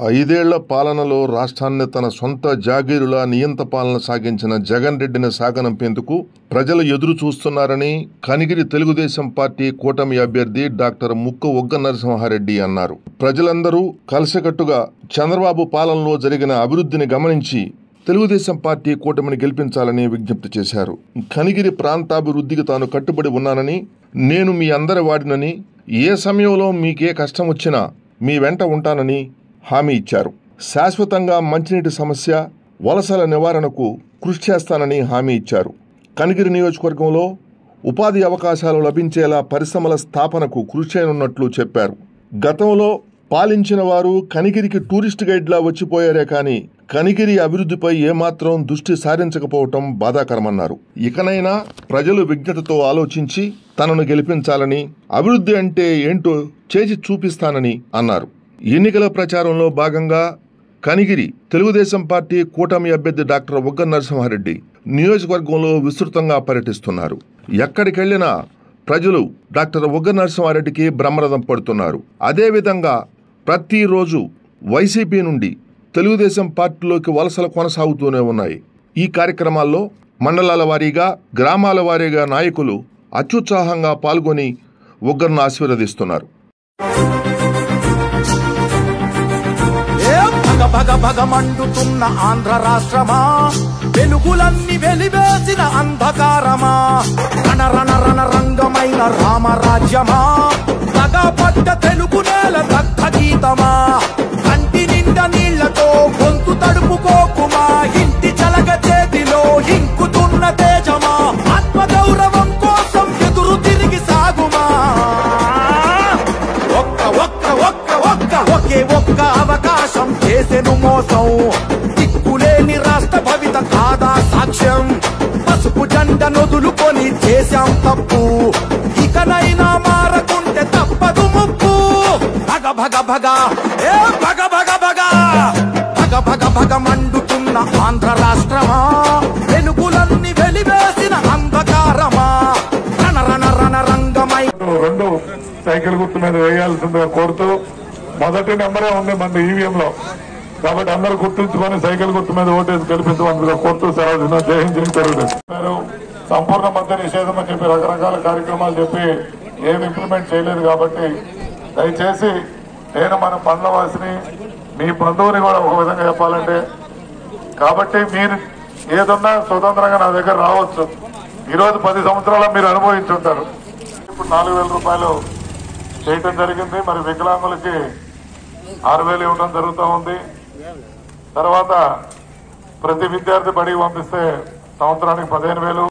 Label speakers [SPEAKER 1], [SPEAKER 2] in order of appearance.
[SPEAKER 1] ఐదేళ్ల పాలనలో రాష్ట్రాన్ని తన సొంత జాగీరులా నియంత పాలన సాగించిన జగన్ రెడ్డిని సాగనంపేందుకు ప్రజలు ఎదురు చూస్తున్నారని కనిగిరి తెలుగుదేశం పార్టీ కూటమి అభ్యర్థి డాక్టర్ ముక్క ఒగ్గ నరసింహారెడ్డి అన్నారు. ప్రజలందరూ కలిసికట్టుగా చంద్రబాబు పాలనలో జరిగిన అభివృద్ధిని గమనించి తెలుగుదేశం పార్టీ కూటమిని గెలిపించాలని విజ్ఞప్తి చేశారు. కనిగిరి ప్రాంతాభివృద్ధికి తాను కట్టుబడి ఉన్నానని, నేను మీ అందరి వాడినని, ఏ సమయంలో మీకే కష్టం వచ్చినా మీ వెంట ఉంటానని హామీ ఇచ్చారు. శాశ్వతంగా మంచినీటి సమస్య, వలసల నివారణకు కృషి చేస్తానని హామీ ఇచ్చారు. కనిగిరి నియోజకవర్గంలో ఉపాధి అవకాశాలు లభించేలా పరిశ్రమల స్థాపనకు కృషి చేయనున్నట్లు చెప్పారు. గతంలో పాలించిన వారు కనిగిరికి టూరిస్ట్ గైడ్లా వచ్చిపోయారే కానీ కనిగిరి అభివృద్ధిపై ఏమాత్రం దృష్టి సారించకపోవటం బాధాకరమన్నారు. ఇకనైనా ప్రజలు విజ్ఞతతో ఆలోచించి తనను గెలిపించాలని, అభివృద్ధి అంటే ఏంటో చేసి చూపిస్తానని అన్నారు. ఎన్నికల ప్రచారంలో భాగంగా కనిగిరి తెలుగుదేశం పార్టీ కూటమి అభ్యర్థి డాక్టర్ ఒగ్గ నరసింహారెడ్డి నియోజకవర్గంలో విస్తృతంగా పర్యటిస్తున్నారు. ఎక్కడికెళ్లినా ప్రజలు డాక్టర్ ఒగ్గ నరసింహారెడ్డికి బ్రహ్మరథం పడుతున్నారు. అదేవిధంగా ప్రతిరోజు వైసీపీ నుండి తెలుగుదేశం పార్టీలోకి వలసలు కొనసాగుతూనే ఉన్నాయి. ఈ కార్యక్రమాల్లో మండలాల వారీగా, గ్రామాల వారీగా నాయకులు అత్యుత్సాహంగా పాల్గొని ఒగ్గర్ను ఆశీర్వదిస్తున్నారు.
[SPEAKER 2] భగ భగ మండుతున్న ఆంధ్ర రాష్ట్రమా, వెలుగులన్నీ వెలివేసిన అంధకారమా, రణ రణ రణ రంగమైన రామరాజ్యమా, పగపడ్డ తెలుగు నేల దగ్ధ గీతమా, కంటి నిండా నీళ్లతో గొంతు తడుపుకోకుమా, ఇంటి చలగ చేతిలో ఇంకుతున్న తేజమా, ఆత్మగౌరవం కోసం ఎదురు తిరిగి సాగుమా, ఒక్క ఒక్క ఒక్క ఒక్క ఒకే ఒక్క అవకాశం చేసెను మోసం, దిక్కులేని రాష్ట్ర భవిత కాదా సాక్ష్యం, పసుపు జెండ నొదులుకొని చేశాం తప్పు, ఇకనైనా మారకుంటే తప్పదు ముప్పు, భగ భగ భగ ఏ భగ భగ భగ భగ భగ భగ మండుతున్న ఆంధ్ర రాష్ట్రమా, వెలుగులన్నీ వెలివేసిన అంధకారమా, రణ రణ రణ రంగమై
[SPEAKER 3] రెండు సైకిల్ గుర్తు మీద వేయాల్సిందిగా కోరుతూ, మొదటి నెంబరే ఉంది మన ఈవీఎంలో, కాబట్టి అందరూ గుర్తుంచుకొని సైకిల్ గుర్తు మీద ఓటేసి గెలిపించమందుగా కోరుతూ సెలవు జయించారు. సంపూర్ణ మద్య నిషేధం అని చెప్పి రకరకాల కార్యక్రమాలు చెప్పి ఏమి ఇంప్లిమెంట్ చేయలేదు. కాబట్టి దయచేసి నేను మన పండ్లవాసిని, మీ బంధువుని కూడా ఒక విధంగా చెప్పాలంటే, కాబట్టి మీరు ఏదన్నా స్వతంత్రంగా నా దగ్గర రావచ్చు. ఈరోజు 10 సంవత్సరాల మీరు అనుభవించుంటారు. ఇప్పుడు 4,000 రూపాయలు చేయటం జరిగింది. మరి వికలాంగులకి 6,000 ఇవ్వడం జరుగుతూ ఉంది. తర్వాత ప్రతి విద్యార్థి బడికి పంపిస్తే సంవత్సరానికి 15,000.